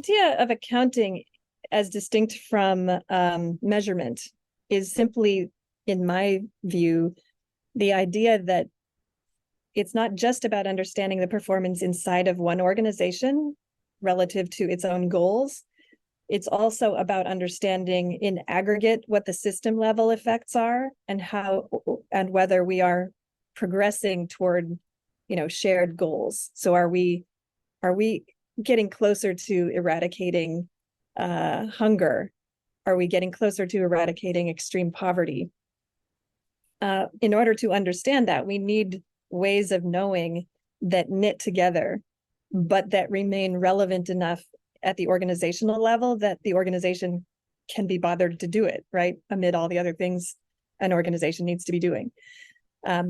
idea of accounting as distinct from measurement is simply, in my view, the idea that it's not just about understanding the performance inside of one organization relative to its own goals. It's also about understanding in aggregate what the system level effects are and how and whether we are progressing toward, shared goals. So are we getting closer to eradicating hunger? Are we getting closer to eradicating extreme poverty? In order to understand that, we need ways of knowing that knit together, but that remain relevant enough at the organizational level that the organization can be bothered to do it, right? Amid all the other things an organization needs to be doing.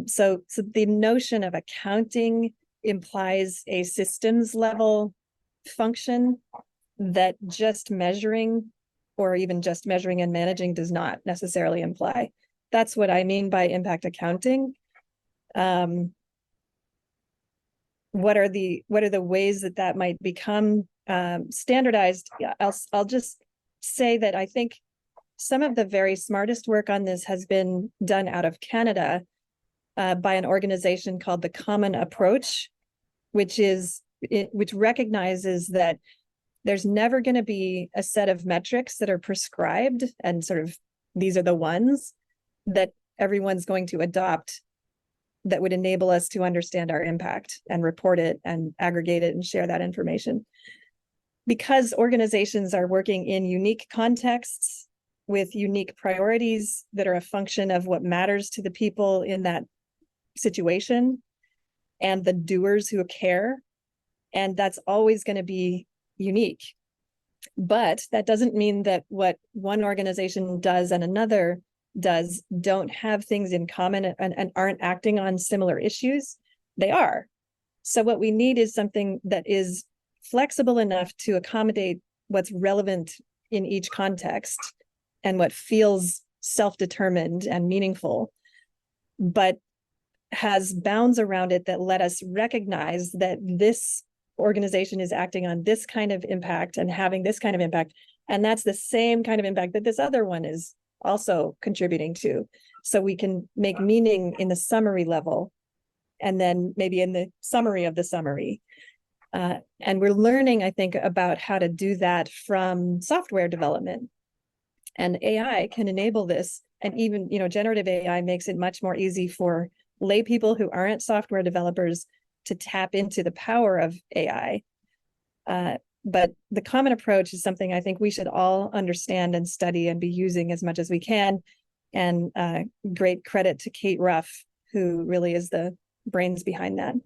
So the notion of accounting implies a systems level function that just measuring or even just measuring and managing does not necessarily imply. That's what I mean by impact accounting. What are the ways that might become standardized? Yeah, I'll just say that I think some of the very smartest work on this has been done out of Canada by an organization called the Common Approach, which recognizes that there's never going to be a set of metrics that are prescribed and sort of these are the ones that everyone's going to adopt that would enable us to understand our impact and report it and aggregate it and share that information. Because organizations are working in unique contexts with unique priorities that are a function of what matters to the people in that situation and the doers who care, and that's always going to be unique. But that doesn't mean that what one organization does and another does don't have things in common and aren't acting on similar issues. They are. So what we need is something that is flexible enough to accommodate what's relevant in each context and what feels self-determined and meaningful, but has bounds around it that let us recognize that this organization is acting on this kind of impact and having this kind of impact. And that's the same kind of impact that this other one is also contributing to. So we can make meaning in the summary level and then maybe in the summary of the summary. And we're learning, I think, about how to do that from software development. And AI can enable this. And even, generative AI makes it much more easy for lay people who aren't software developers to tap into the power of AI. But the common approach is something I think we should all understand and study and be using as much as we can. And great credit to Kate Ruff, who really is the brains behind that.